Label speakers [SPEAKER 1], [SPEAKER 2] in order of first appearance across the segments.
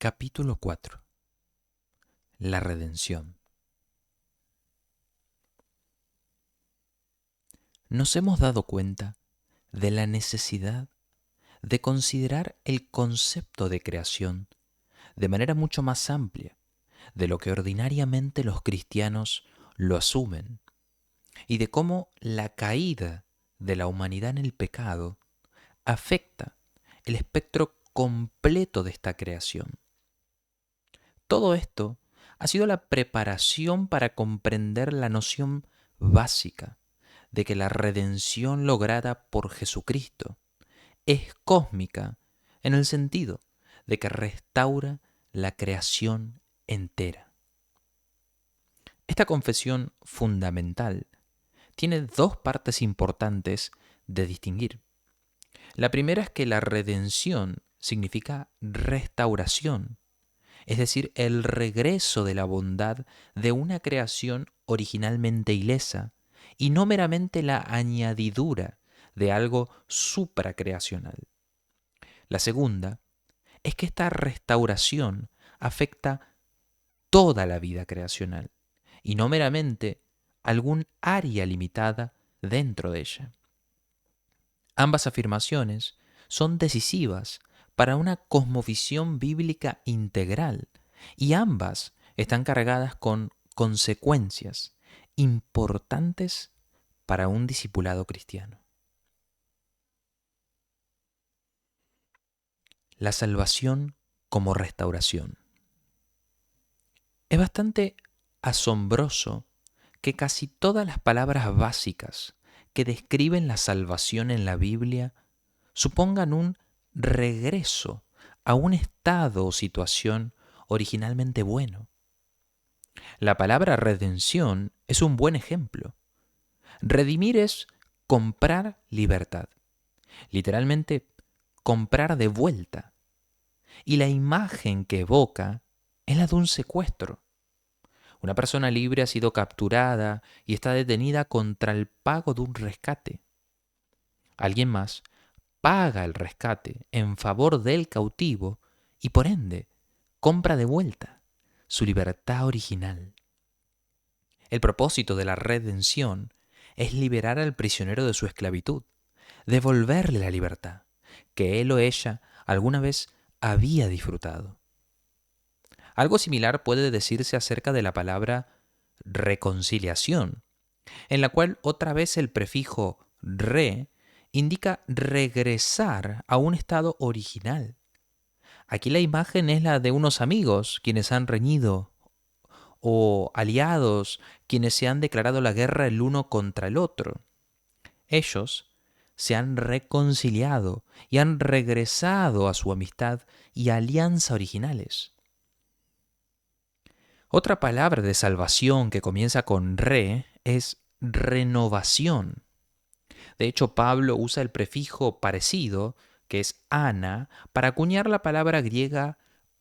[SPEAKER 1] Capítulo 4. La redención. Nos hemos dado cuenta de la necesidad de considerar el concepto de creación de manera mucho más amplia de lo que ordinariamente los cristianos lo asumen, y de cómo la caída de la humanidad en el pecado afecta el espectro completo de esta creación. Todo esto ha sido la preparación para comprender la noción básica de que la redención lograda por Jesucristo es cósmica en el sentido de que restaura la creación entera. Esta confesión fundamental tiene dos partes importantes de distinguir. La primera es que la redención significa restauración, es decir, el regreso de la bondad de una creación originalmente ilesa y no meramente la añadidura de algo supracreacional. La segunda es que esta restauración afecta toda la vida creacional y no meramente algún área limitada dentro de ella. Ambas afirmaciones son decisivas para una cosmovisión bíblica integral y ambas están cargadas con consecuencias importantes para un discipulado cristiano. La salvación como restauración. Es bastante asombroso que casi todas las palabras básicas que describen la salvación en la Biblia supongan un regreso a un estado o situación originalmente bueno. La palabra redención es un buen ejemplo. Redimir es comprar libertad, literalmente comprar de vuelta. Y la imagen que evoca es la de un secuestro. Una persona libre ha sido capturada y está detenida contra el pago de un rescate. Alguien más paga el rescate en favor del cautivo y por ende compra de vuelta su libertad original. El propósito de la redención es liberar al prisionero de su esclavitud, devolverle la libertad que él o ella alguna vez había disfrutado. Algo similar puede decirse acerca de la palabra reconciliación, en la cual otra vez el prefijo re indica regresar a un estado original. Aquí la imagen es la de unos amigos quienes han reñido o aliados quienes se han declarado la guerra el uno contra el otro. Ellos se han reconciliado y han regresado a su amistad y alianza originales. Otra palabra de salvación que comienza con re es renovación. De hecho, Pablo usa el prefijo parecido, que es ana, para acuñar la palabra griega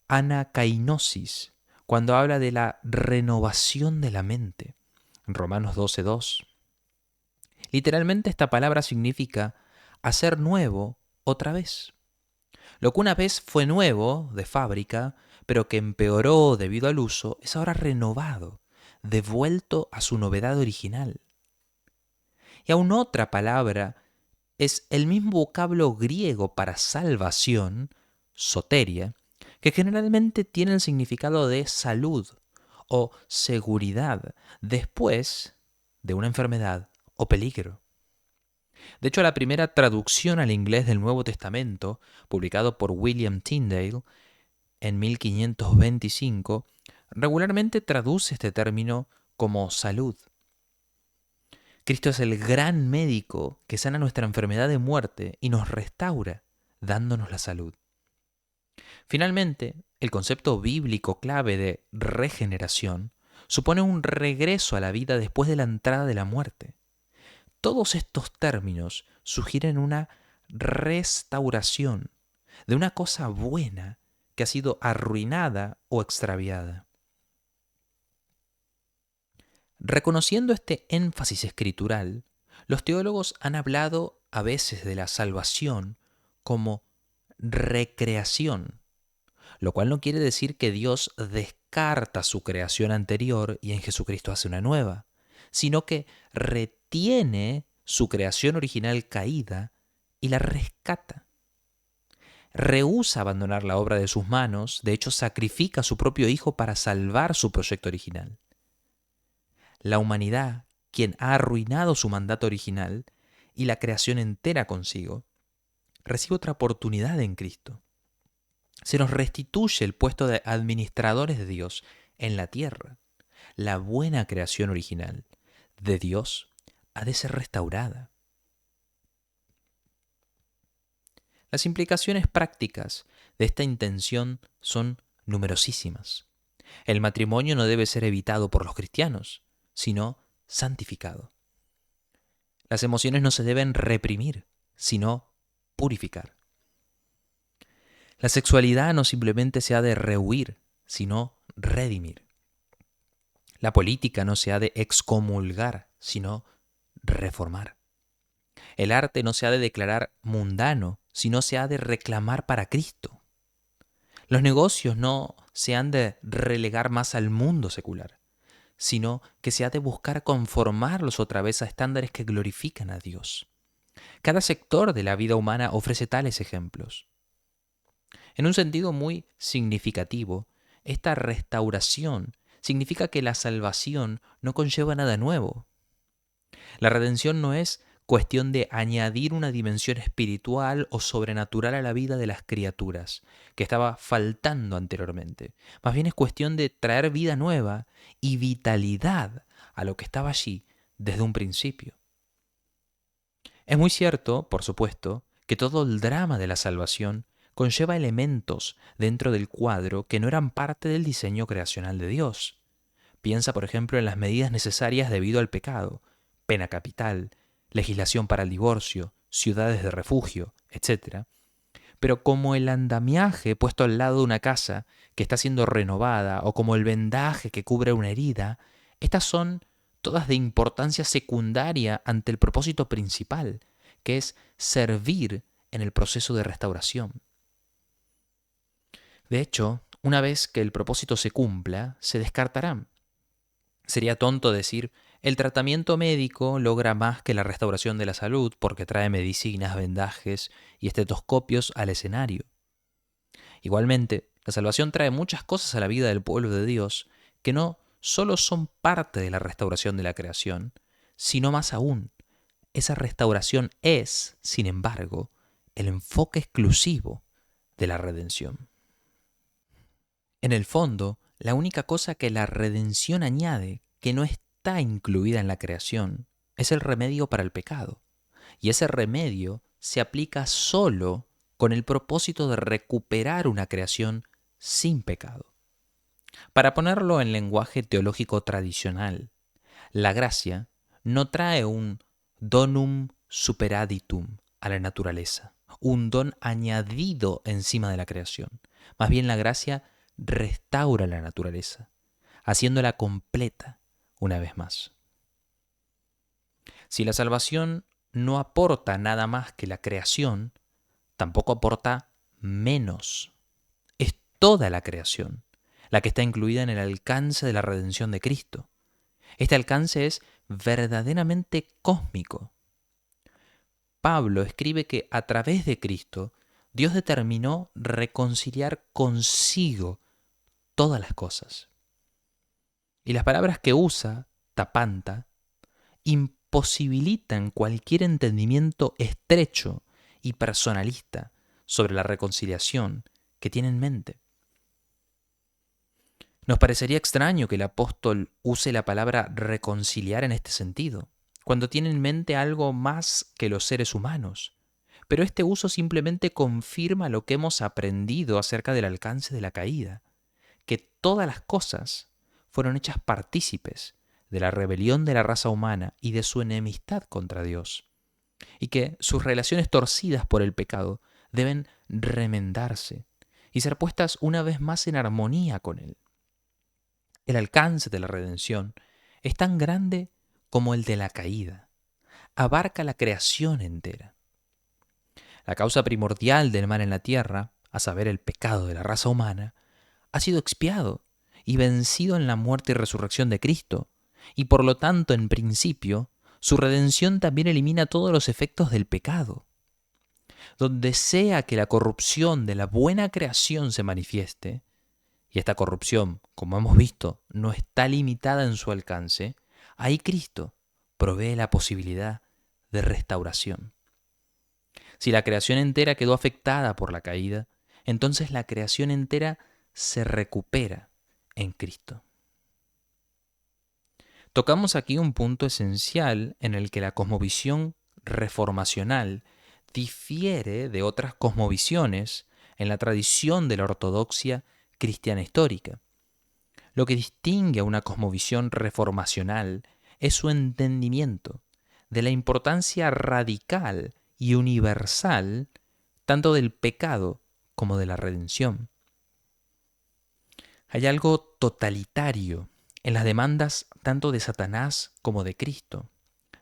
[SPEAKER 1] anakainosis, cuando habla de la renovación de la mente. En Romanos 12:2. Literalmente esta palabra significa hacer nuevo otra vez. Lo que una vez fue nuevo, de fábrica, pero que empeoró debido al uso, es ahora renovado, devuelto a su novedad original. Y aún otra palabra es el mismo vocablo griego para salvación, soteria, que generalmente tiene el significado de salud o seguridad después de una enfermedad o peligro. De hecho, la primera traducción al inglés del Nuevo Testamento, publicado por William Tyndale en 1525, regularmente traduce este término como salud. Cristo es el gran médico que sana nuestra enfermedad de muerte y nos restaura, dándonos la salud. Finalmente, el concepto bíblico clave de regeneración supone un regreso a la vida después de la entrada de la muerte. Todos estos términos sugieren una restauración de una cosa buena que ha sido arruinada o extraviada. Reconociendo este énfasis escritural, los teólogos han hablado a veces de la salvación como recreación, lo cual no quiere decir que Dios descarta su creación anterior y en Jesucristo hace una nueva, sino que retiene su creación original caída y la rescata. Rehúsa abandonar la obra de sus manos, de hecho sacrifica a su propio Hijo para salvar su proyecto original. La humanidad, quien ha arruinado su mandato original y la creación entera consigo, recibe otra oportunidad en Cristo. Se nos restituye el puesto de administradores de Dios en la tierra. La buena creación original de Dios ha de ser restaurada. Las implicaciones prácticas de esta intención son numerosísimas. El matrimonio no debe ser evitado por los cristianos, sino santificado. Las emociones no se deben reprimir, sino purificar. La sexualidad no simplemente se ha de rehuir, sino redimir. La política no se ha de excomulgar, sino reformar. El arte no se ha de declarar mundano, sino se ha de reclamar para Cristo. Los negocios no se han de relegar más al mundo secular, sino que se ha de buscar conformarlos otra vez a estándares que glorifican a Dios. Cada sector de la vida humana ofrece tales ejemplos. En un sentido muy significativo, esta restauración significa que la salvación no conlleva nada nuevo. La redención no es cuestión de añadir una dimensión espiritual o sobrenatural a la vida de las criaturas, que estaba faltando anteriormente. Más bien es cuestión de traer vida nueva y vitalidad a lo que estaba allí desde un principio. Es muy cierto, por supuesto, que todo el drama de la salvación conlleva elementos dentro del cuadro que no eran parte del diseño creacional de Dios. Piensa, por ejemplo, en las medidas necesarias debido al pecado, pena capital, legislación para el divorcio, ciudades de refugio, etc. Pero como el andamiaje puesto al lado de una casa que está siendo renovada o como el vendaje que cubre una herida, estas son todas de importancia secundaria ante el propósito principal, que es servir en el proceso de restauración. De hecho, una vez que el propósito se cumpla, se descartarán. Sería tonto decir, el tratamiento médico logra más que la restauración de la salud porque trae medicinas, vendajes y estetoscopios al escenario. Igualmente, la salvación trae muchas cosas a la vida del pueblo de Dios que no solo son parte de la restauración de la creación, sino más aún, esa restauración es, sin embargo, el enfoque exclusivo de la redención. En el fondo, la única cosa que la redención añade, que no está incluida en la creación, es el remedio para el pecado. Y ese remedio se aplica solo con el propósito de recuperar una creación sin pecado. Para ponerlo en lenguaje teológico tradicional, la gracia no trae un donum superadditum a la naturaleza, un don añadido encima de la creación. Más bien la gracia restaura la naturaleza, haciéndola completa una vez más. Si la salvación no aporta nada más que la creación, tampoco aporta menos. Es toda la creación la que está incluida en el alcance de la redención de Cristo. Este alcance es verdaderamente cósmico. Pablo escribe que a través de Cristo, Dios determinó reconciliar consigo todas las cosas. Y las palabras que usa, tapanta, imposibilitan cualquier entendimiento estrecho y personalista sobre la reconciliación que tiene en mente. Nos parecería extraño que el apóstol use la palabra reconciliar en este sentido, cuando tiene en mente algo más que los seres humanos. Pero este uso simplemente confirma lo que hemos aprendido acerca del alcance de la caída, que todas las cosas fueron hechas partícipes de la rebelión de la raza humana y de su enemistad contra Dios, y que sus relaciones torcidas por el pecado deben remendarse y ser puestas una vez más en armonía con Él. El alcance de la redención es tan grande como el de la caída. Abarca la creación entera. La causa primordial del mal en la tierra a saber, el pecado de la raza humana, ha sido expiado y vencido en la muerte y resurrección de Cristo, y por lo tanto, en principio, su redención también elimina todos los efectos del pecado. Donde sea que la corrupción de la buena creación se manifieste, y esta corrupción, como hemos visto, no está limitada en su alcance, ahí Cristo provee la posibilidad de restauración. Si la creación entera quedó afectada por la caída, entonces la creación entera se recupera en Cristo. Tocamos aquí un punto esencial en el que la cosmovisión reformacional difiere de otras cosmovisiones en la tradición de la ortodoxia cristiana histórica. Lo que distingue a una cosmovisión reformacional es su entendimiento de la importancia radical y universal tanto del pecado como de la redención. Hay algo totalitario en las demandas tanto de Satanás como de Cristo.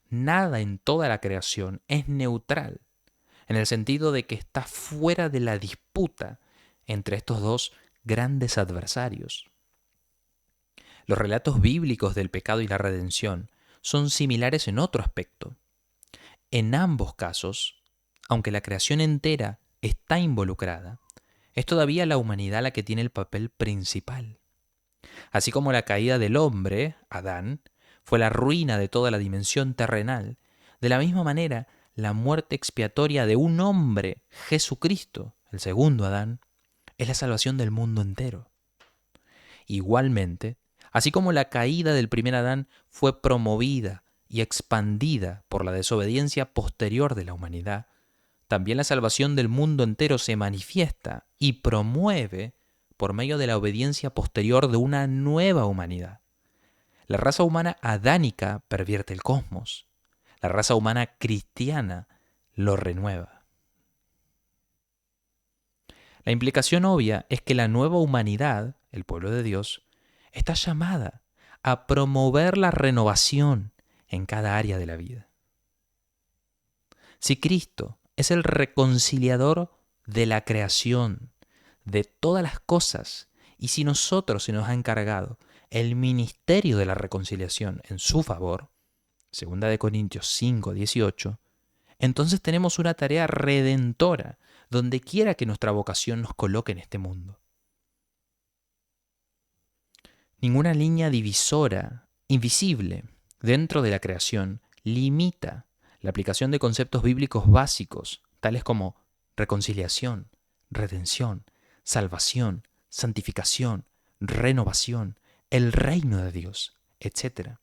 [SPEAKER 1] Nada en toda la creación es neutral, en el sentido de que está fuera de la disputa entre estos dos grandes adversarios. Los relatos bíblicos del pecado y la redención son similares en otro aspecto. En ambos casos, aunque la creación entera está involucrada, es todavía la humanidad la que tiene el papel principal. Así como la caída del hombre, Adán, fue la ruina de toda la dimensión terrenal, de la misma manera, la muerte expiatoria de un hombre, Jesucristo, el segundo Adán, es la salvación del mundo entero. Igualmente, así como la caída del primer Adán fue promovida y expandida por la desobediencia posterior de la humanidad, también la salvación del mundo entero se manifiesta y promueve por medio de la obediencia posterior de una nueva humanidad. La raza humana adánica pervierte el cosmos. La raza humana cristiana lo renueva. La implicación obvia es que la nueva humanidad, el pueblo de Dios, está llamada a promover la renovación en cada área de la vida. Si Cristo es el reconciliador de la creación, de todas las cosas, y si nosotros se nos ha encargado el ministerio de la reconciliación en su favor, 2 Corintios 5, 18, entonces tenemos una tarea redentora donde quiera que nuestra vocación nos coloque en este mundo. Ninguna línea divisora, invisible, dentro de la creación, limita la aplicación de conceptos bíblicos básicos, tales como reconciliación, redención, salvación, santificación, renovación, el reino de Dios, etc.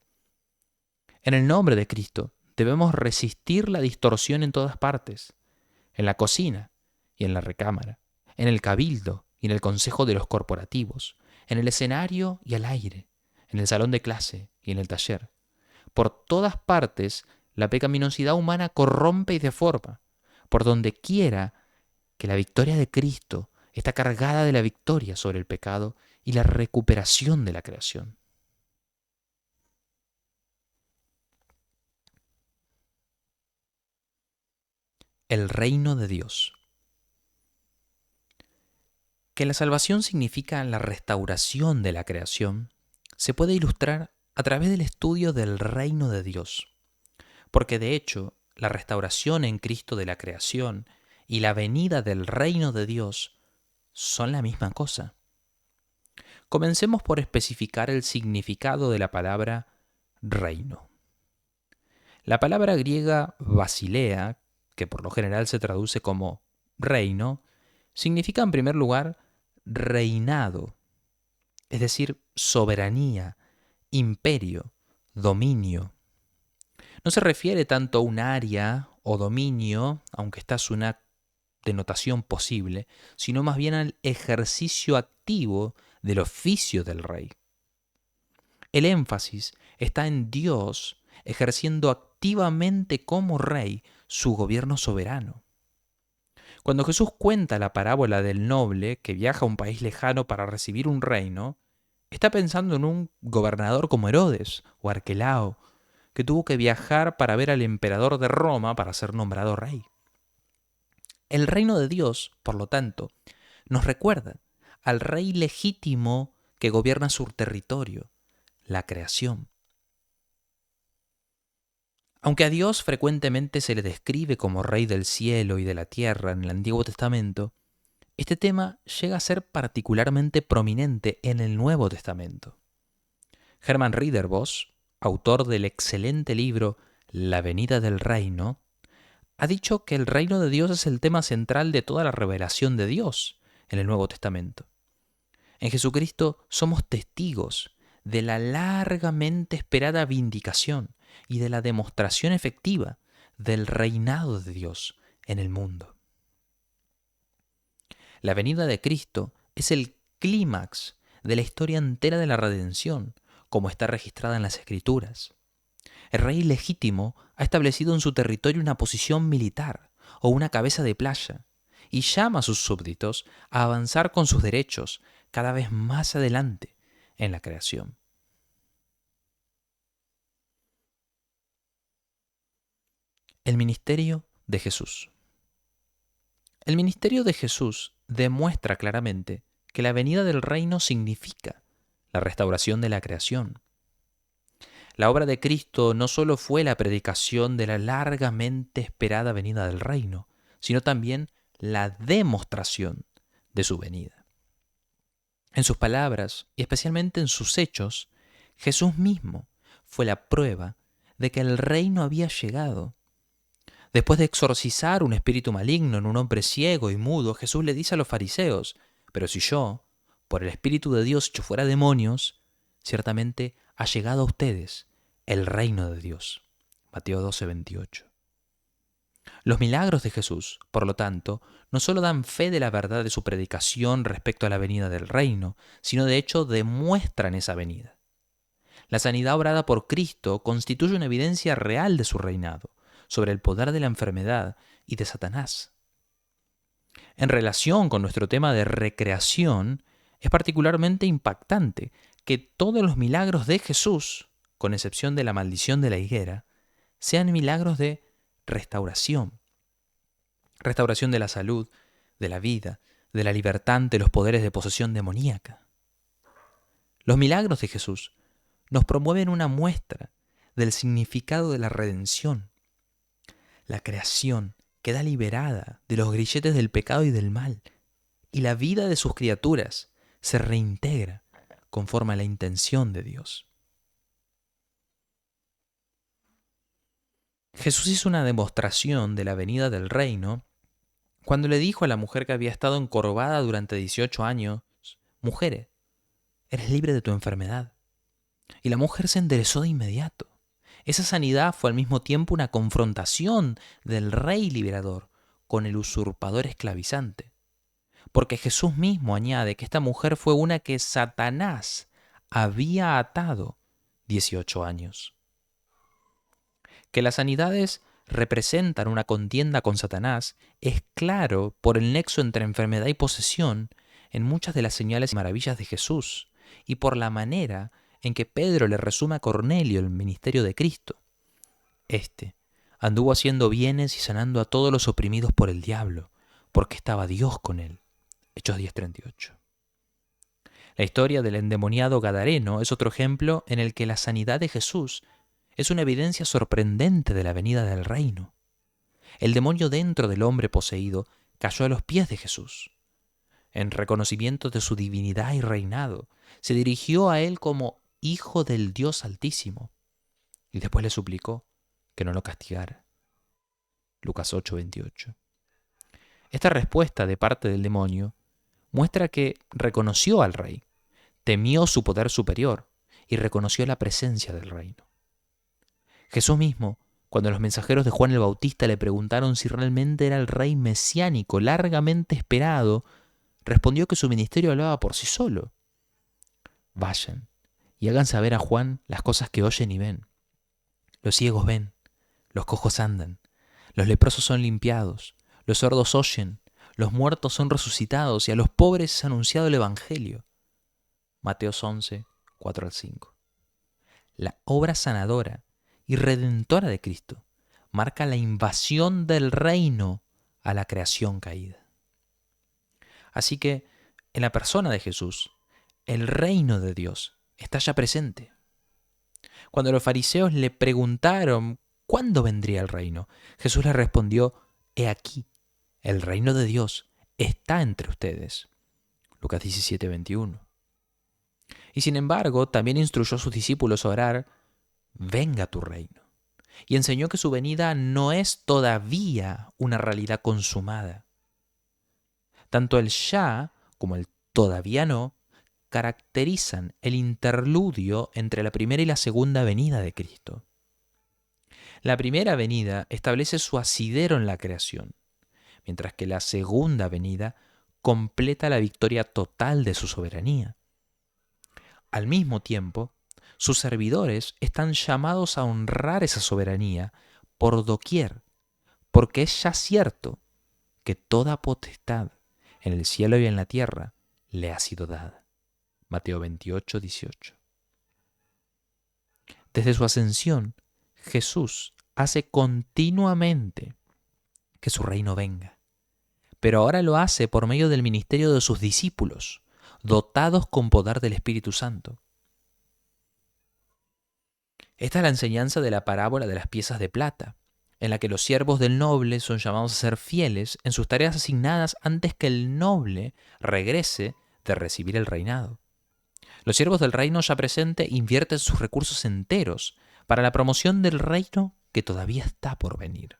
[SPEAKER 1] En el nombre de Cristo debemos resistir la distorsión en todas partes, en la cocina y en la recámara, en el cabildo y en el consejo de los corporativos, en el escenario y al aire, en el salón de clase y en el taller. Por todas partes, la pecaminosidad humana corrompe y deforma. Por donde quiera que la victoria de Cristo está cargada de la victoria sobre el pecado y la recuperación de la creación. El reino de Dios. Que la salvación significa la restauración de la creación, se puede ilustrar a través del estudio del reino de Dios. Porque de hecho, la restauración en Cristo de la creación y la venida del reino de Dios son la misma cosa. Comencemos por especificar el significado de la palabra reino. La palabra griega basilea, que por lo general se traduce como reino, significa en primer lugar reinado, es decir, soberanía, imperio, dominio. No se refiere tanto a un área o dominio, aunque esta es una denotación posible, sino más bien al ejercicio activo del oficio del rey. El énfasis está en Dios ejerciendo activamente como rey su gobierno soberano. Cuando Jesús cuenta la parábola del noble que viaja a un país lejano para recibir un reino, está pensando en un gobernador como Herodes o Arquelao, que tuvo que viajar para ver al emperador de Roma para ser nombrado rey. El reino de Dios, por lo tanto, nos recuerda al rey legítimo que gobierna su territorio, la creación. Aunque a Dios frecuentemente se le describe como Rey del cielo y de la tierra en el Antiguo Testamento, este tema llega a ser particularmente prominente en el Nuevo Testamento. Hermann Ridderbos, autor del excelente libro La venida del reino, ha dicho que el reino de Dios es el tema central de toda la revelación de Dios en el Nuevo Testamento. En Jesucristo somos testigos de la largamente esperada vindicación y de la demostración efectiva del reinado de Dios en el mundo. La venida de Cristo es el clímax de la historia entera de la redención, como está registrada en las Escrituras. El rey legítimo ha establecido en su territorio una posición militar o una cabeza de playa y llama a sus súbditos a avanzar con sus derechos cada vez más adelante en la creación. El ministerio de Jesús. El ministerio de Jesús demuestra claramente que la venida del reino significa la restauración de la creación. La obra de Cristo no solo fue la predicación de la largamente esperada venida del reino, sino también la demostración de su venida. En sus palabras, y especialmente en sus hechos, Jesús mismo fue la prueba de que el reino había llegado. Después de exorcizar un espíritu maligno en un hombre ciego y mudo, Jesús le dice a los fariseos: pero si yo, por el Espíritu de Dios, echo fuera demonios, ciertamente ha llegado a ustedes el reino de Dios. Mateo 12:28. Los milagros de Jesús, por lo tanto, no solo dan fe de la verdad de su predicación respecto a la venida del reino, sino de hecho demuestran esa venida. La sanidad obrada por Cristo constituye una evidencia real de su reinado, sobre el poder de la enfermedad y de Satanás. En relación con nuestro tema de recreación, es particularmente impactante que todos los milagros de Jesús, con excepción de la maldición de la higuera, sean milagros de restauración. Restauración de la salud, de la vida, de la libertad ante los poderes de posesión demoníaca. Los milagros de Jesús nos promueven una muestra del significado de la redención. La creación queda liberada de los grilletes del pecado y del mal, y la vida de sus criaturas se reintegra conforme a la intención de Dios. Jesús hizo una demostración de la venida del reino cuando le dijo a la mujer que había estado encorvada durante 18 años: mujer, eres libre de tu enfermedad. Y la mujer se enderezó de inmediato. Esa sanidad fue al mismo tiempo una confrontación del rey liberador con el usurpador esclavizante. Porque Jesús mismo añade que esta mujer fue una que Satanás había atado 18 años. Que las sanidades representan una contienda con Satanás es claro por el nexo entre enfermedad y posesión en muchas de las señales y maravillas de Jesús y por la manera en que Pedro le resume a Cornelio el ministerio de Cristo. Este anduvo haciendo bienes y sanando a todos los oprimidos por el diablo, porque estaba Dios con él. Hechos 10:38. La historia del endemoniado gadareno es otro ejemplo en el que la sanidad de Jesús es una evidencia sorprendente de la venida del reino. El demonio dentro del hombre poseído cayó a los pies de Jesús. En reconocimiento de su divinidad y reinado, se dirigió a él como Hijo del Dios Altísimo y después le suplicó que no lo castigara. Lucas 8:28. Esta respuesta de parte del demonio muestra que reconoció al rey, temió su poder superior y reconoció la presencia del reino. Jesús mismo, cuando los mensajeros de Juan el Bautista le preguntaron si realmente era el rey mesiánico largamente esperado, respondió que su ministerio hablaba por sí solo. Vayan y hagan saber a Juan las cosas que oyen y ven. Los ciegos ven, los cojos andan, los leprosos son limpiados, los sordos oyen, los muertos son resucitados y a los pobres es anunciado el Evangelio. Mateo 11, 4-5. La obra sanadora y redentora de Cristo marca la invasión del reino a la creación caída. Así que en la persona de Jesús, el reino de Dios está ya presente. Cuando los fariseos le preguntaron cuándo vendría el reino, Jesús les respondió: he aquí, el reino de Dios está entre ustedes. Lucas 17:21. Y sin embargo, también instruyó a sus discípulos a orar: venga tu reino. Y enseñó que su venida no es todavía una realidad consumada. Tanto el ya como el todavía no caracterizan el interludio entre la primera y la segunda venida de Cristo. La primera venida establece su asidero en la creación, mientras que la segunda venida completa la victoria total de su soberanía. Al mismo tiempo, sus servidores están llamados a honrar esa soberanía por doquier, porque es ya cierto que toda potestad en el cielo y en la tierra le ha sido dada. Mateo 28:18. Desde su ascensión, Jesús hace continuamente que su reino venga, pero ahora lo hace por medio del ministerio de sus discípulos, dotados con poder del Espíritu Santo. Esta es la enseñanza de la parábola de las piezas de plata, en la que los siervos del noble son llamados a ser fieles en sus tareas asignadas antes que el noble regrese de recibir el reinado. Los siervos del reino ya presente invierten sus recursos enteros para la promoción del reino que todavía está por venir.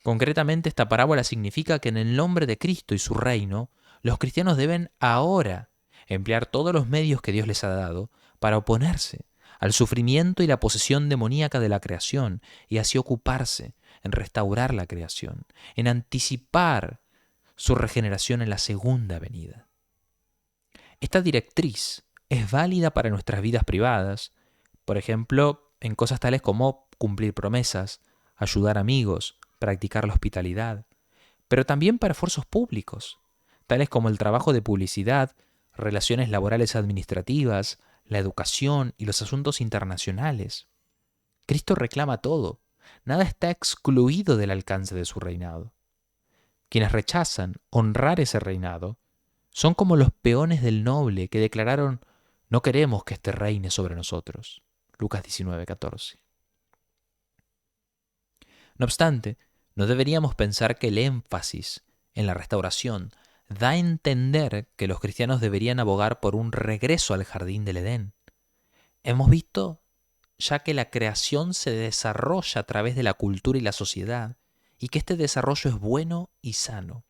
[SPEAKER 1] Concretamente, esta parábola significa que en el nombre de Cristo y su reino, los cristianos deben ahora emplear todos los medios que Dios les ha dado para oponerse al sufrimiento y la posesión demoníaca de la creación, y así ocuparse en restaurar la creación, en anticipar su regeneración en la segunda venida. Esta directriz es válida para nuestras vidas privadas, por ejemplo, en cosas tales como cumplir promesas, ayudar amigos, practicar la hospitalidad, pero también para esfuerzos públicos, tales como el trabajo de publicidad, relaciones laborales administrativas, la educación y los asuntos internacionales. Cristo reclama todo. Nada está excluido del alcance de su reinado. Quienes rechazan honrar ese reinado son como los peones del noble que declararon: no queremos que éste reine sobre nosotros. Lucas 19:14. No obstante, no deberíamos pensar que el énfasis en la restauración da a entender que los cristianos deberían abogar por un regreso al jardín del Edén. Hemos visto ya que la creación se desarrolla a través de la cultura y la sociedad, y que este desarrollo es bueno y sano.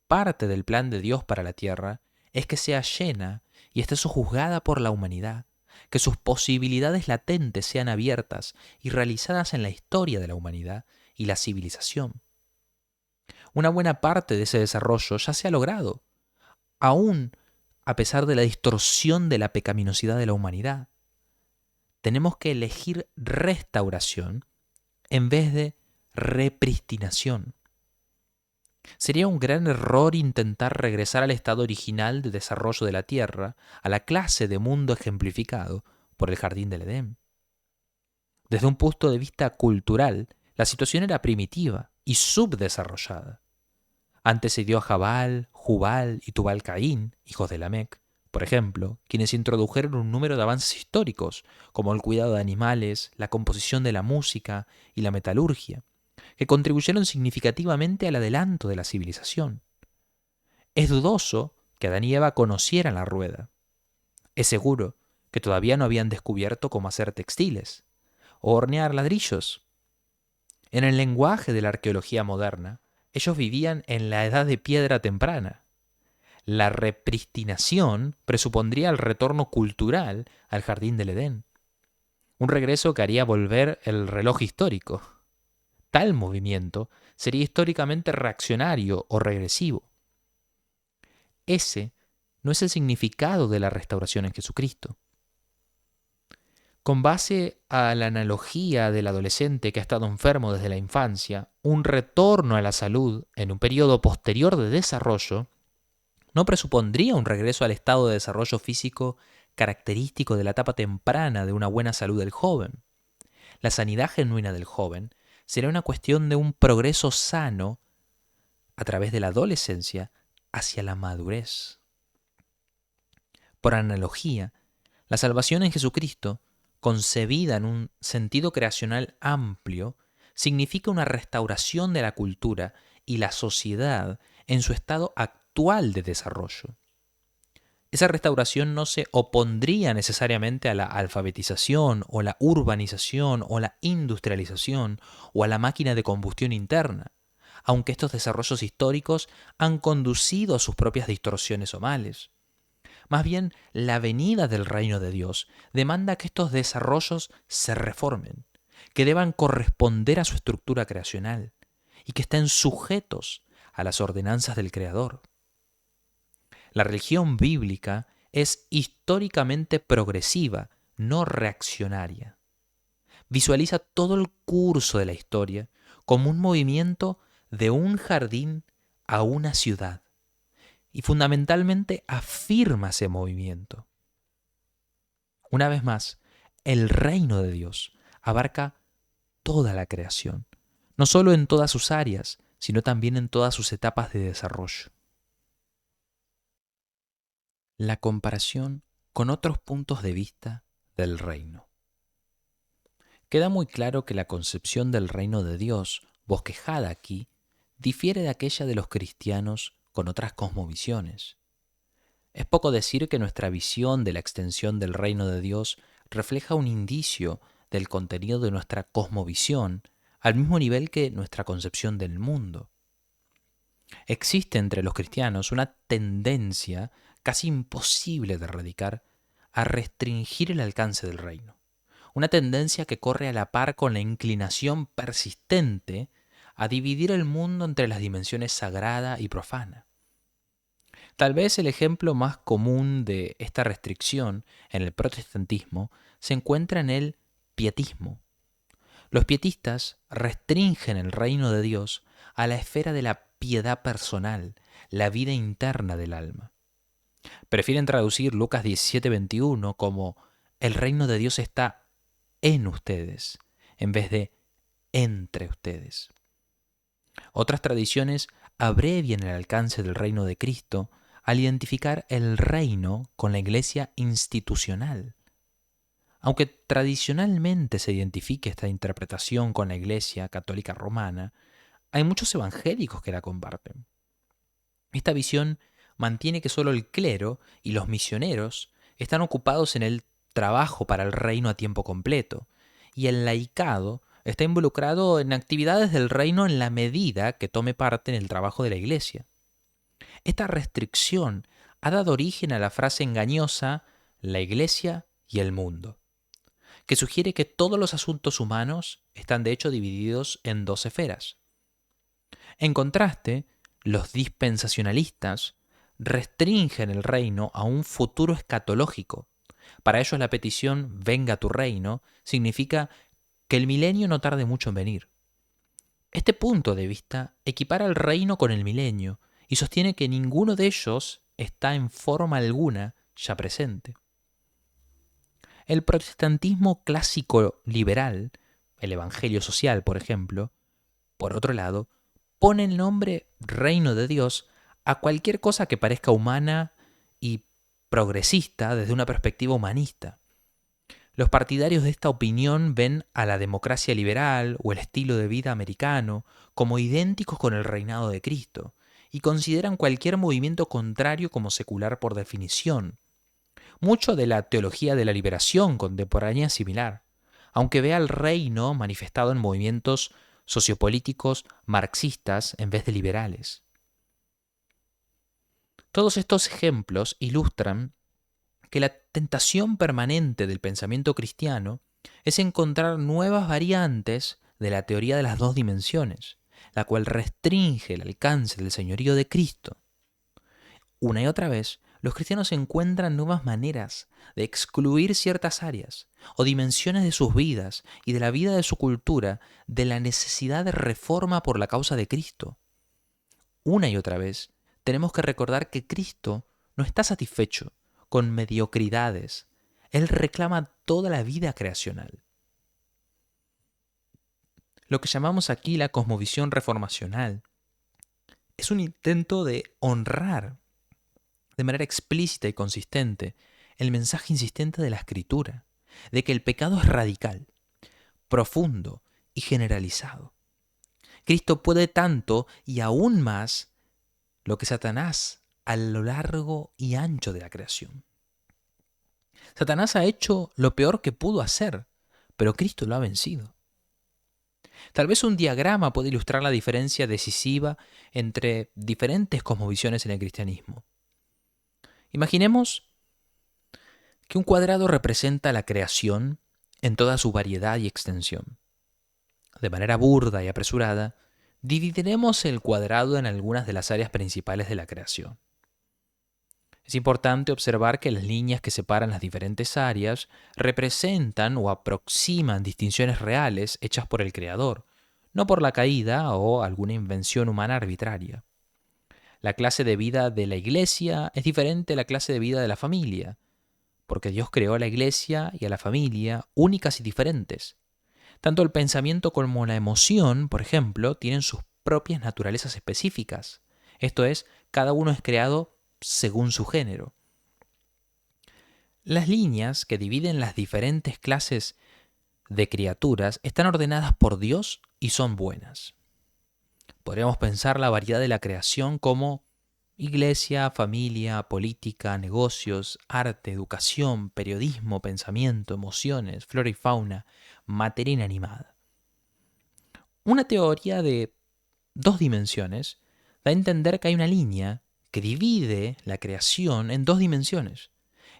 [SPEAKER 1] Parte del plan de Dios para la tierra es que sea llena y esté sojuzgada por la humanidad, que sus posibilidades latentes sean abiertas y realizadas en la historia de la humanidad y la civilización. Una buena parte de ese desarrollo ya se ha logrado, aún a pesar de la distorsión de la pecaminosidad de la humanidad. Tenemos que elegir restauración en vez de repristinación. Sería un gran error intentar regresar al estado original de desarrollo de la Tierra, a la clase de mundo ejemplificado por el Jardín del Edén. Desde un punto de vista cultural, la situación era primitiva y subdesarrollada. Antes se dio a Jabal, Jubal y Tubal-Caín, hijos de Lamec, por ejemplo, quienes introdujeron un número de avances históricos, como el cuidado de animales, la composición de la música y la metalurgia, que contribuyeron significativamente al adelanto de la civilización. Es dudoso que Adán y Eva conocieran la rueda. Es seguro que todavía no habían descubierto cómo hacer textiles o hornear ladrillos. En el lenguaje de la arqueología moderna, ellos vivían en la edad de piedra temprana. La repristinación presupondría el retorno cultural al jardín del Edén, un regreso que haría volver el reloj histórico. Tal movimiento sería históricamente reaccionario o regresivo. Ese no es el significado de la restauración en Jesucristo. Con base a la analogía del adolescente que ha estado enfermo desde la infancia, un retorno a la salud en un periodo posterior de desarrollo no presupondría un regreso al estado de desarrollo físico característico de la etapa temprana de una buena salud del joven. La sanidad genuina del joven será una cuestión de un progreso sano a través de la adolescencia hacia la madurez. Por analogía, la salvación en Jesucristo, concebida en un sentido creacional amplio, significa una restauración de la cultura y la sociedad en su estado actual de desarrollo. Esa restauración no se opondría necesariamente a la alfabetización o la urbanización o la industrialización o a la máquina de combustión interna, aunque estos desarrollos históricos han conducido a sus propias distorsiones o males. Más bien, la venida del reino de Dios demanda que estos desarrollos se reformen, que deban corresponder a su estructura creacional y que estén sujetos a las ordenanzas del Creador. La religión bíblica es históricamente progresiva, no reaccionaria. Visualiza todo el curso de la historia como un movimiento de un jardín a una ciudad y fundamentalmente afirma ese movimiento. Una vez más, el reino de Dios abarca toda la creación, no solo en todas sus áreas, sino también en todas sus etapas de desarrollo. La comparación con otros puntos de vista del reino. Queda muy claro que la concepción del reino de Dios, bosquejada aquí, difiere de aquella de los cristianos con otras cosmovisiones. Es poco decir que nuestra visión de la extensión del reino de Dios refleja un indicio del contenido de nuestra cosmovisión, al mismo nivel que nuestra concepción del mundo. Existe entre los cristianos una tendencia casi imposible de erradicar a restringir el alcance del reino. Una tendencia que corre a la par con la inclinación persistente a dividir el mundo entre las dimensiones sagrada y profana. Tal vez el ejemplo más común de esta restricción en el protestantismo se encuentra en el pietismo. Los pietistas restringen el reino de Dios a la esfera de la piedad personal, la vida interna del alma. Prefieren traducir Lucas 17:21 como el reino de Dios está en ustedes, en vez de entre ustedes. Otras tradiciones abrevian el alcance del reino de Cristo al identificar el reino con la iglesia institucional. Aunque tradicionalmente se identifique esta interpretación con la Iglesia Católica Romana, hay muchos evangélicos que la comparten. Esta visión mantiene que solo el clero y los misioneros están ocupados en el trabajo para el reino a tiempo completo, y el laicado está involucrado en actividades del reino en la medida que tome parte en el trabajo de la Iglesia. Esta restricción ha dado origen a la frase engañosa la Iglesia y el mundo, que sugiere que todos los asuntos humanos están de hecho divididos en dos esferas. En contraste, los dispensacionalistas restringen el reino a un futuro escatológico. Para ellos la petición «venga tu reino» significa que el milenio no tarde mucho en venir. Este punto de vista equipara el reino con el milenio y sostiene que ninguno de ellos está en forma alguna ya presente. El protestantismo clásico liberal, el evangelio social, por ejemplo, por otro lado, pone el nombre reino de Dios a cualquier cosa que parezca humana y progresista desde una perspectiva humanista. Los partidarios de esta opinión ven a la democracia liberal o el estilo de vida americano como idénticos con el reinado de Cristo y consideran cualquier movimiento contrario como secular por definición. Mucho de la teología de la liberación contemporánea es similar, aunque ve al reino manifestado en movimientos sociopolíticos marxistas en vez de liberales. Todos estos ejemplos ilustran que la tentación permanente del pensamiento cristiano es encontrar nuevas variantes de la teoría de las dos dimensiones, la cual restringe el alcance del señorío de Cristo. Una y otra vez, los cristianos encuentran nuevas maneras de excluir ciertas áreas o dimensiones de sus vidas y de la vida de su cultura de la necesidad de reforma por la causa de Cristo. Una y otra vez, tenemos que recordar que Cristo no está satisfecho con mediocridades. Él reclama toda la vida creacional. Lo que llamamos aquí la cosmovisión reformacional es un intento de honrar de manera explícita y consistente el mensaje insistente de la Escritura, de que el pecado es radical, profundo y generalizado. Cristo puede tanto y aún más lo que Satanás a lo largo y ancho de la creación. Satanás ha hecho lo peor que pudo hacer, pero Cristo lo ha vencido. Tal vez un diagrama puede ilustrar la diferencia decisiva entre diferentes cosmovisiones en el cristianismo. Imaginemos que un cuadrado representa la creación en toda su variedad y extensión. De manera burda y apresurada, dividiremos el cuadrado en algunas de las áreas principales de la creación. Es importante observar que las líneas que separan las diferentes áreas representan o aproximan distinciones reales hechas por el Creador, no por la caída o alguna invención humana arbitraria. La clase de vida de la Iglesia es diferente a la clase de vida de la familia, porque Dios creó a la Iglesia y a la familia únicas y diferentes. Tanto el pensamiento como la emoción, por ejemplo, tienen sus propias naturalezas específicas. Esto es, cada uno es creado según su género. Las líneas que dividen las diferentes clases de criaturas están ordenadas por Dios y son buenas. Podríamos pensar la variedad de la creación como iglesia, familia, política, negocios, arte, educación, periodismo, pensamiento, emociones, flora y fauna, materia inanimada. Una teoría de 2 dimensiones da a entender que hay una línea que divide la creación en 2 dimensiones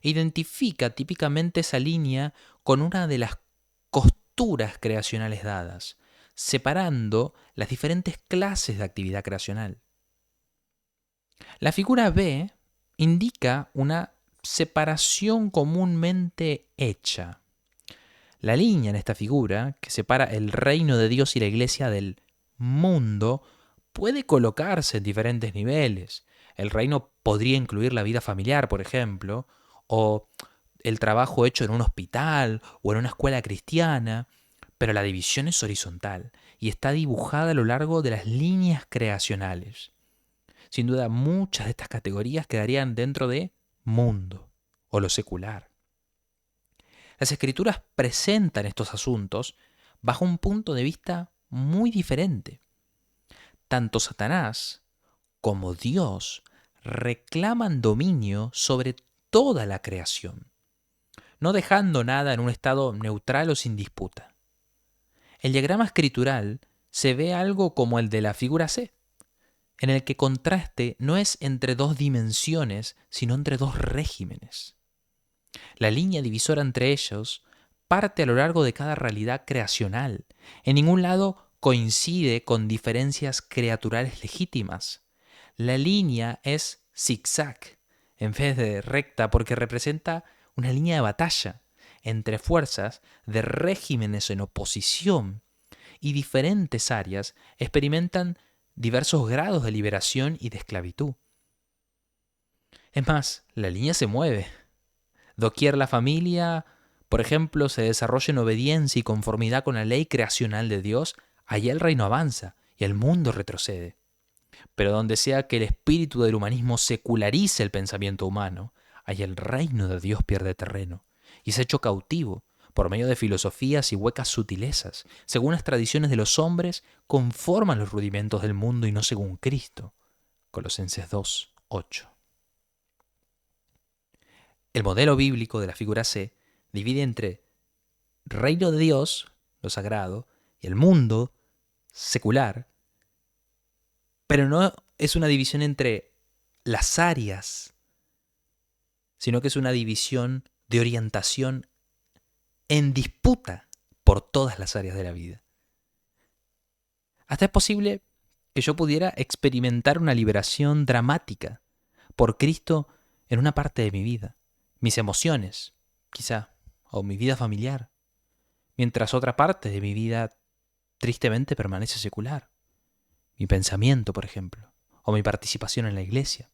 [SPEAKER 1] e identifica típicamente esa línea con una de las costuras creacionales dadas, separando las diferentes clases de actividad creacional. La figura B indica una separación comúnmente hecha. La línea en esta figura, que separa el reino de Dios y la iglesia del mundo, puede colocarse en diferentes niveles. El reino podría incluir la vida familiar, por ejemplo, o el trabajo hecho en un hospital o en una escuela cristiana, pero la división es horizontal y está dibujada a lo largo de las líneas creacionales. Sin duda, muchas de estas categorías quedarían dentro de mundo o lo secular. Las escrituras presentan estos asuntos bajo un punto de vista muy diferente. Tanto Satanás como Dios reclaman dominio sobre toda la creación, no dejando nada en un estado neutral o sin disputa. El diagrama escritural se ve algo como el de la figura C, en el que contraste no es entre 2 dimensiones, sino entre 2 regímenes. La línea divisora entre ellos parte a lo largo de cada realidad creacional. En ningún lado coincide con diferencias creaturales legítimas. La línea es zigzag en vez de recta porque representa una línea de batalla entre fuerzas de regímenes en oposición y diferentes áreas experimentan diversos grados de liberación y de esclavitud. Es más, la línea se mueve. Doquier la familia, por ejemplo, se desarrolla en obediencia y conformidad con la ley creacional de Dios, allá el reino avanza y el mundo retrocede. Pero donde sea que el espíritu del humanismo secularice el pensamiento humano, allá el reino de Dios pierde terreno y es hecho cautivo por medio de filosofías y huecas sutilezas, según las tradiciones de los hombres, conforman los rudimentos del mundo y no según Cristo. Colosenses 2, 8. El modelo bíblico de la figura C divide entre reino de Dios, lo sagrado, y el mundo secular, pero no es una división entre las áreas, sino que es una división de orientación en disputa por todas las áreas de la vida. Hasta es posible que yo pudiera experimentar una liberación dramática por Cristo en una parte de mi vida, mis emociones, quizá, o mi vida familiar, mientras otra parte de mi vida tristemente permanece secular. Mi pensamiento, por ejemplo, o mi participación en la iglesia.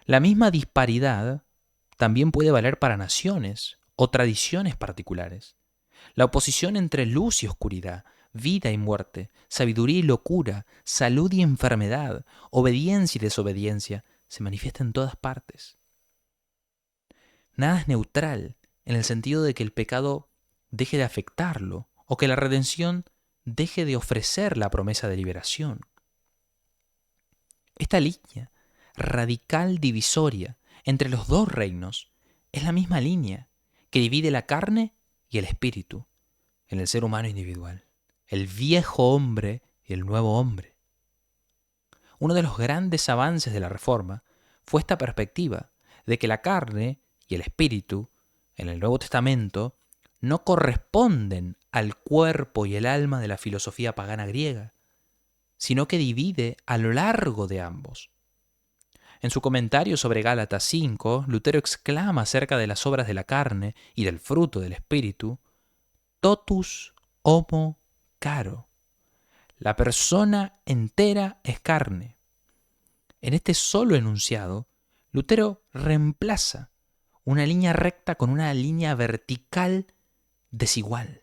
[SPEAKER 1] La misma disparidad también puede valer para naciones o tradiciones particulares. La oposición entre luz y oscuridad, vida y muerte, sabiduría y locura, salud y enfermedad, obediencia y desobediencia, se manifiesta en todas partes. Nada es neutral en el sentido de que el pecado deje de afectarlo o que la redención deje de ofrecer la promesa de liberación. Esta línea radical divisoria entre los dos reinos es la misma línea que divide la carne y el espíritu en el ser humano individual, el viejo hombre y el nuevo hombre. Uno de los grandes avances de la Reforma fue esta perspectiva de que la carne y el espíritu en el Nuevo Testamento no corresponden al cuerpo y el alma de la filosofía pagana griega, sino que divide a lo largo de ambos. En su comentario sobre Gálatas 5, Lutero exclama acerca de las obras de la carne y del fruto del espíritu: totus homo caro. La persona entera es carne. En este solo enunciado, Lutero reemplaza una línea recta con una línea vertical desigual.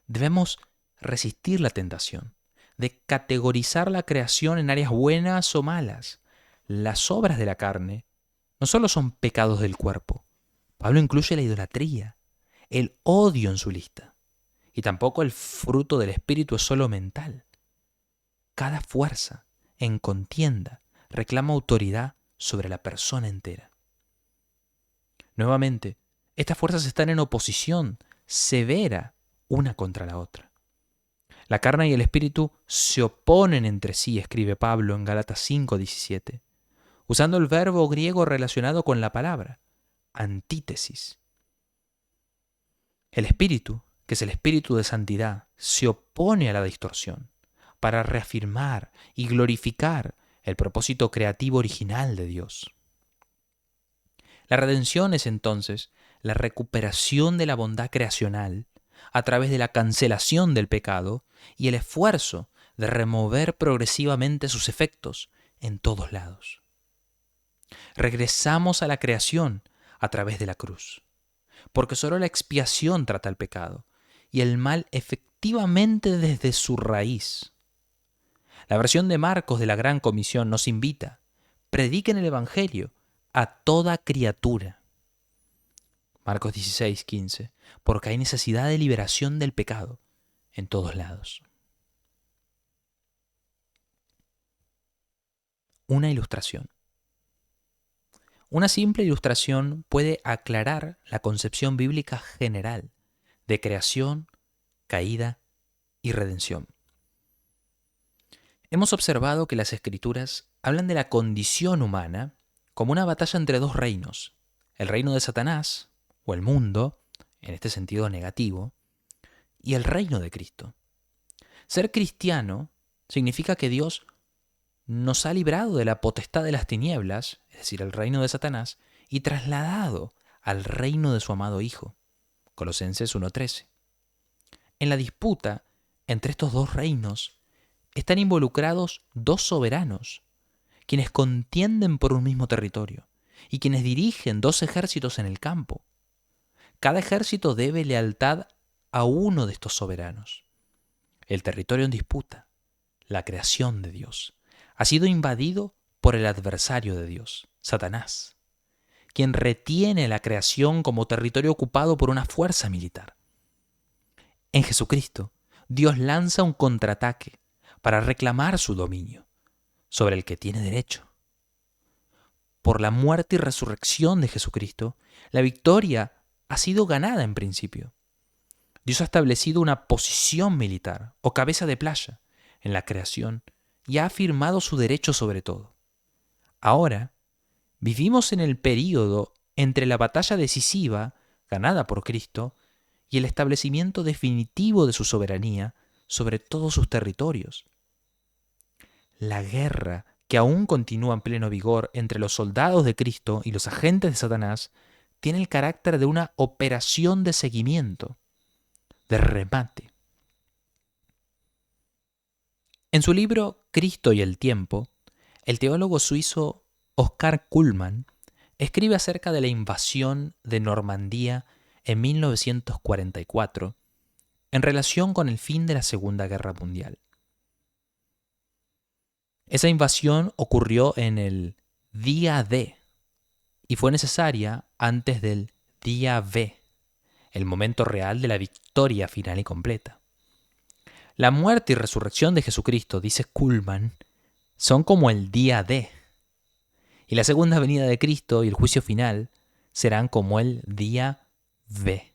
[SPEAKER 1] Debemos resistir la tentación de categorizar la creación en áreas buenas o malas. Las obras de la carne no solo son pecados del cuerpo. Pablo incluye la idolatría, el odio en su lista. Y tampoco el fruto del espíritu es solo mental. Cada fuerza en contienda reclama autoridad sobre la persona entera. Nuevamente, estas fuerzas están en oposición severa una contra la otra. La carne y el espíritu se oponen entre sí, escribe Pablo en Gálatas 5:17, usando el verbo griego relacionado con la palabra, antítesis. El espíritu, que es el espíritu de santidad, se opone a la distorsión para reafirmar y glorificar el propósito creativo original de Dios. La redención es entonces la recuperación de la bondad creacional a través de la cancelación del pecado y el esfuerzo de remover progresivamente sus efectos en todos lados. Regresamos a la creación a través de la cruz, porque solo la expiación trata el pecado y el mal efectivamente desde su raíz. La versión de Marcos de la Gran Comisión nos invita: prediquen el Evangelio a toda criatura. Marcos 16:15, porque hay necesidad de liberación del pecado en todos lados. Una ilustración. Una simple ilustración puede aclarar la concepción bíblica general de creación, caída y redención. Hemos observado que las Escrituras hablan de la condición humana como una batalla entre dos reinos: el reino de Satanás, o el mundo, en este sentido negativo, y el reino de Cristo. Ser cristiano significa que Dios nos ha librado de la potestad de las tinieblas, es decir, el reino de Satanás, y trasladado al reino de su amado Hijo. Colosenses 1:13. En la disputa entre estos dos reinos están involucrados dos soberanos, quienes contienden por un mismo territorio y quienes dirigen dos ejércitos en el campo. Cada ejército debe lealtad a uno de estos soberanos. El territorio en disputa, la creación de Dios, ha sido invadido por el adversario de Dios, Satanás, quien retiene la creación como territorio ocupado por una fuerza militar. En Jesucristo, Dios lanza un contraataque para reclamar su dominio, sobre el que tiene derecho. Por la muerte y resurrección de Jesucristo, la victoria ha sido ganada en principio. Dios ha establecido una posición militar o cabeza de playa en la creación y ha afirmado su derecho sobre todo. Ahora, vivimos en el período entre la batalla decisiva ganada por Cristo y el establecimiento definitivo de su soberanía sobre todos sus territorios. La guerra que aún continúa en pleno vigor entre los soldados de Cristo y los agentes de Satanás tiene el carácter de una operación de seguimiento, de remate. En su libro Cristo y el tiempo, el teólogo suizo Oscar Cullmann escribe acerca de la invasión de Normandía en 1944 en relación con el fin de la Segunda Guerra Mundial. Esa invasión ocurrió en el día D y fue necesaria antes del día V, el momento real de la victoria final y completa. La muerte y resurrección de Jesucristo, dice Kuhlman, son como el día D, y la segunda venida de Cristo y el juicio final serán como el día V.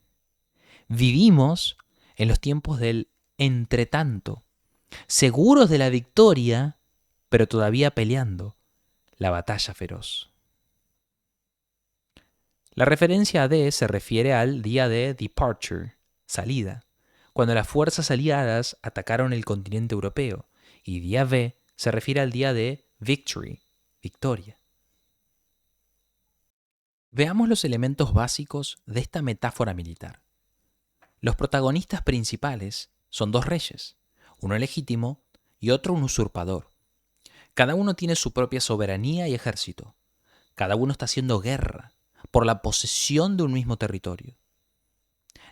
[SPEAKER 1] Vivimos en los tiempos del entretanto, seguros de la victoria, pero todavía peleando la batalla feroz. La referencia a D se refiere al día de departure, salida, cuando las fuerzas aliadas atacaron el continente europeo, y día V se refiere al día de victory, victoria. Veamos los elementos básicos de esta metáfora militar. Los protagonistas principales son dos reyes, uno legítimo y otro un usurpador. Cada uno tiene su propia soberanía y ejército. Cada uno está haciendo guerra por la posesión de un mismo territorio.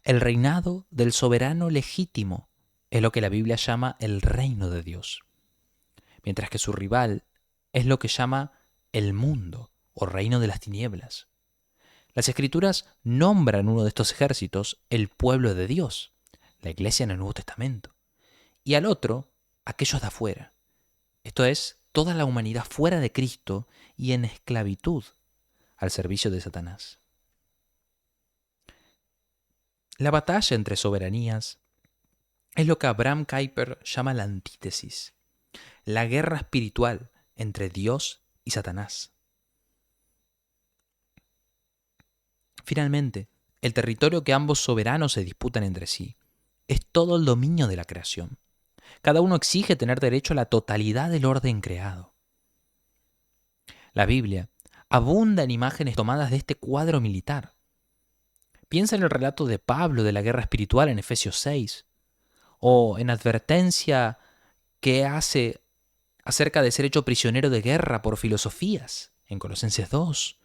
[SPEAKER 1] El reinado del soberano legítimo es lo que la Biblia llama el reino de Dios, mientras que su rival es lo que llama el mundo o reino de las tinieblas. Las Escrituras nombran uno de estos ejércitos el pueblo de Dios, la iglesia en el Nuevo Testamento, y al otro aquellos de afuera, esto es, toda la humanidad fuera de Cristo y en esclavitud al servicio de Satanás. La batalla entre soberanías es lo que Abraham Kuyper llama la antítesis, la guerra espiritual entre Dios y Satanás. Finalmente, el territorio que ambos soberanos se disputan entre sí es todo el dominio de la creación. Cada uno exige tener derecho a la totalidad del orden creado. La Biblia abunda en imágenes tomadas de este cuadro militar. Piensa en el relato de Pablo de la guerra espiritual en Efesios 6, o en advertencia que hace acerca de ser hecho prisionero de guerra por filosofías en Colosenses 2,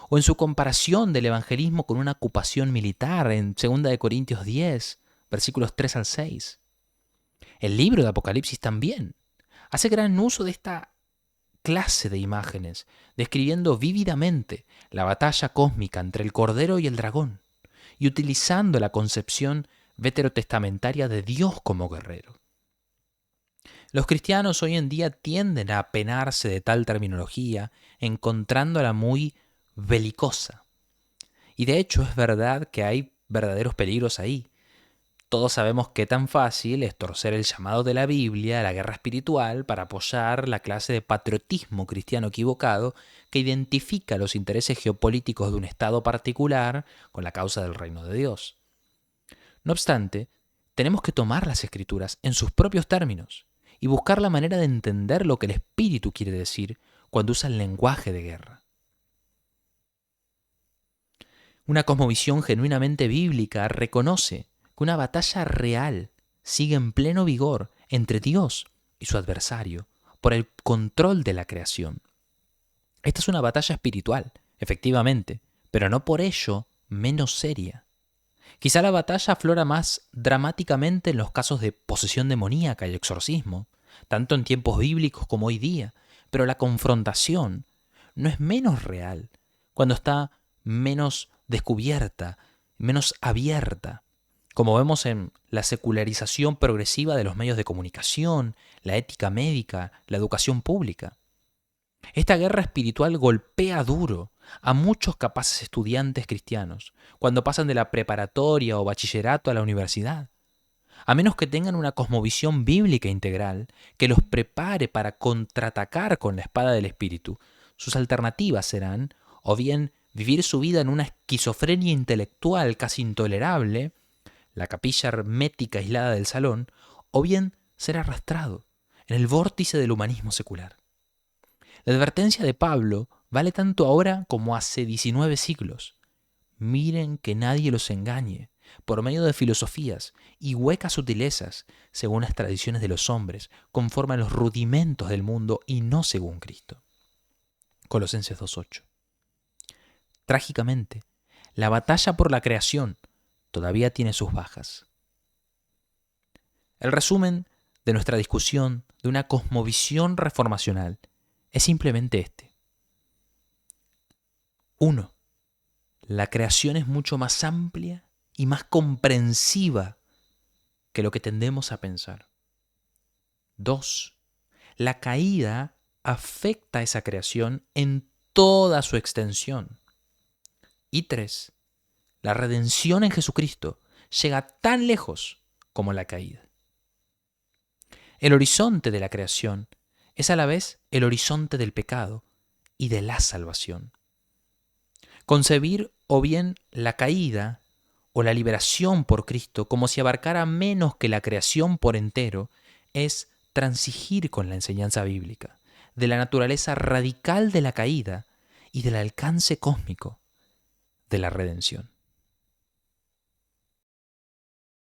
[SPEAKER 1] o en su comparación del evangelismo con una ocupación militar en 2 Corintios 10, versículos 3 al 6. El libro de Apocalipsis también hace gran uso de esta clase de imágenes, describiendo vívidamente la batalla cósmica entre el Cordero y el dragón, y utilizando la concepción veterotestamentaria de Dios como guerrero. Los cristianos hoy en día tienden a apenarse de tal terminología, encontrándola muy belicosa. Y de hecho es verdad que hay verdaderos peligros ahí. Todos sabemos qué tan fácil es torcer el llamado de la Biblia a la guerra espiritual para apoyar la clase de patriotismo cristiano equivocado que identifica los intereses geopolíticos de un Estado particular con la causa del reino de Dios. No obstante, tenemos que tomar las Escrituras en sus propios términos y buscar la manera de entender lo que el Espíritu quiere decir cuando usa el lenguaje de guerra. Una cosmovisión genuinamente bíblica reconoce que una batalla real sigue en pleno vigor entre Dios y su adversario por el control de la creación. Esta es una batalla espiritual, efectivamente, pero no por ello menos seria. Quizá la batalla aflora más dramáticamente en los casos de posesión demoníaca y exorcismo, tanto en tiempos bíblicos como hoy día, pero la confrontación no es menos real cuando está menos descubierta, menos abierta, como vemos en la secularización progresiva de los medios de comunicación, la ética médica, la educación pública. Esta guerra espiritual golpea duro a muchos capaces estudiantes cristianos cuando pasan de la preparatoria o bachillerato a la universidad, a menos que tengan una cosmovisión bíblica integral que los prepare para contraatacar con la espada del Espíritu. Sus alternativas serán, o bien vivir su vida en una esquizofrenia intelectual casi intolerable, la capilla hermética aislada del salón, o bien ser arrastrado en el vórtice del humanismo secular. La advertencia de Pablo vale tanto ahora como hace 19 siglos. Miren que nadie los engañe por medio de filosofías y huecas sutilezas según las tradiciones de los hombres, conforme a los rudimentos del mundo y no según Cristo. Colosenses 2:8. Trágicamente, la batalla por la creación todavía tiene sus bajas. El resumen de nuestra discusión de una cosmovisión reformacional es simplemente este. 1. La creación es mucho más amplia y más comprensiva que lo que tendemos a pensar. 2. La caída afecta a esa creación en toda su extensión. Y 3. La redención en Jesucristo llega tan lejos como la caída. El horizonte de la creación es a la vez el horizonte del pecado y de la salvación. Concebir o bien la caída o la liberación por Cristo como si abarcara menos que la creación por entero es transigir con la enseñanza bíblica de la naturaleza radical de la caída y del alcance cósmico de la redención.